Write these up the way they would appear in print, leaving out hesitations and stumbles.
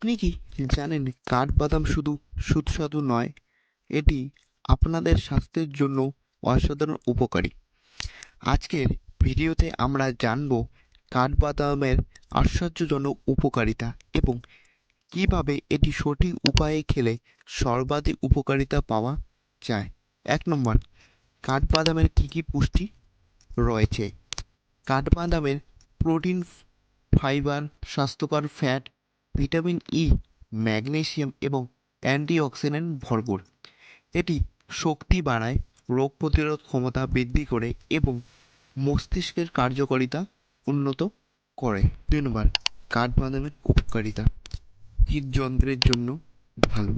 আপনি কি জানেন কাঠবাদাম শুধু সুস্বাদু নয়, এটি আপনাদের স্বাস্থ্যের জন্য অসাধারণ উপকারী। আজকের ভিডিওতে আমরা জানব কাঠবাদামের আশ্চর্যজনক উপকারিতা এবং কিভাবে এটি সঠিক উপায়ে খেলে সর্বাধিক উপকারিতা পাওয়া যায়। 1 নম্বর, কাঠবাদামের কী কী পুষ্টি রয়েছে। কাঠবাদামের প্রোটিন, ফাইবার, স্বাস্থ্যকর ফ্যাট, ভিটামিন ই, ম্যাগনেসিয়াম এবং অ্যান্টিঅক্সিডেন্ট ভরপুর। এটি শক্তি বাড়ায়, রোগ প্রতিরোধ ক্ষমতা বৃদ্ধি করে এবং মস্তিষ্কের কার্যকারিতা উন্নত করে। 2 নম্বর, কাঠবাদামের উপকারিতা। হৃদযন্ত্রের জন্য ভালো।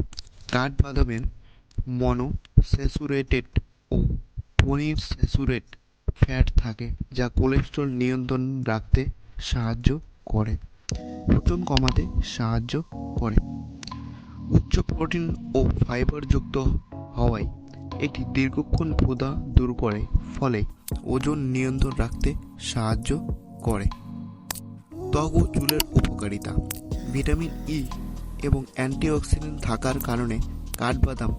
কাঠবাদামের মনোস্যাচুরেটেড ও পলিস্যাচুরেট ফ্যাট থাকে যা কোলেস্টেরল নিয়ন্ত্রণ রাখতে সাহায্য করে, ওজন কমাতে সাহায্য করে। উচ্চ প্রোটিন ও ফাইবারযুক্ত হওয়ায় এটি দীর্ঘক্ষণ ক্ষুধা দূর করে, ফলে ওজন নিয়ন্ত্রণ রাখতে সাহায্য করে। ত্বক ও চুলের উপকারিতা। ভিটামিন ই এবং অ্যান্টিঅক্সিডেন্ট থাকার কারণে কাঠবাদাম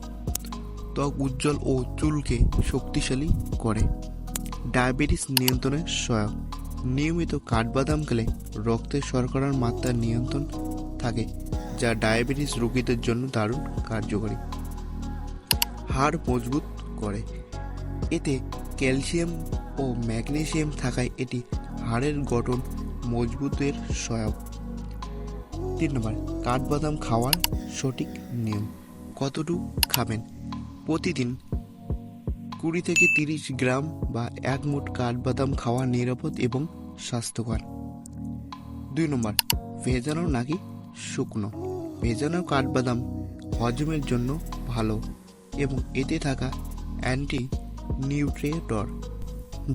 ত্বক উজ্জ্বল ও চুলকে শক্তিশালী করে। ডায়াবেটিস নিয়ন্ত্রণে সহায়ক। নিয়মিত কাঠবাদাম খেলে রক্তে শর্করার মাত্রা নিয়ন্ত্রণ থাকে, যা ডায়াবেটিস রোগীদের জন্য দারুণ কার্যকরী। হাড় মজবুত করে। এতে ক্যালসিয়াম ও ম্যাগনেসিয়াম থাকায় এটি হাড়ের গঠন মজবুতের সহায়ক। 3 নম্বর, কাঠবাদাম খাওয়ার সঠিক নিয়ম। কতটুকু খাবেন? প্রতিদিন 20 থেকে 30 গ্রাম বা 1 মুঠ কাঠবাদাম খাওয়া নিরাপদ এবং স্বাস্থ্যকর। 2 নম্বর, ভেজানো নাকি শুকনো। ভেজানো কাঠবাদাম হজমের জন্য ভালো এবং এতে থাকা অ্যান্টি নিউট্রিয়েন্টস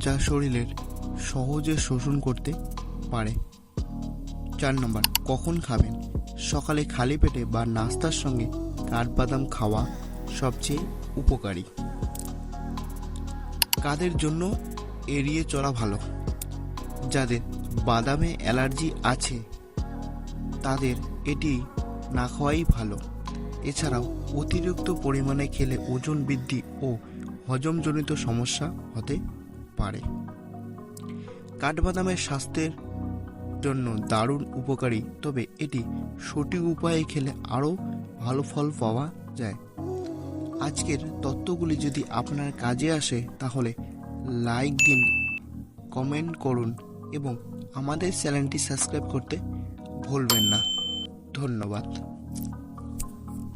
যা শরীরের সহজে শোষণ করতে পারে। 4 নম্বর, কখন খাবেন? সকালে খালি পেটে বা নাস্তার সঙ্গে কাঠবাদাম খাওয়া সবচেয়ে উপকারী। কাদের জন্য এড়িয়ে চলা ভালো? যাদের বাদামে অ্যালার্জি আছে তাদের এটি না খাওয়াই ভালো। এছাড়াও অতিরিক্ত পরিমাণে খেলে ওজন বৃদ্ধি ও হজমজনিত সমস্যা হতে পারে। কাঠবাদামের স্বাস্থ্যের জন্য দারুণ উপকারী, তবে এটি সঠিক উপায়ে খেলে আরও ভালো ফল পাওয়া যায়। আজকের তথ্যগুলি যদি আপনার কাজে আসে তাহলে লাইক দিন, কমেন্ট করুন এবং আমাদের চ্যানেলটি সাবস্ক্রাইব করতে ভুলবেন না। ধন্যবাদ।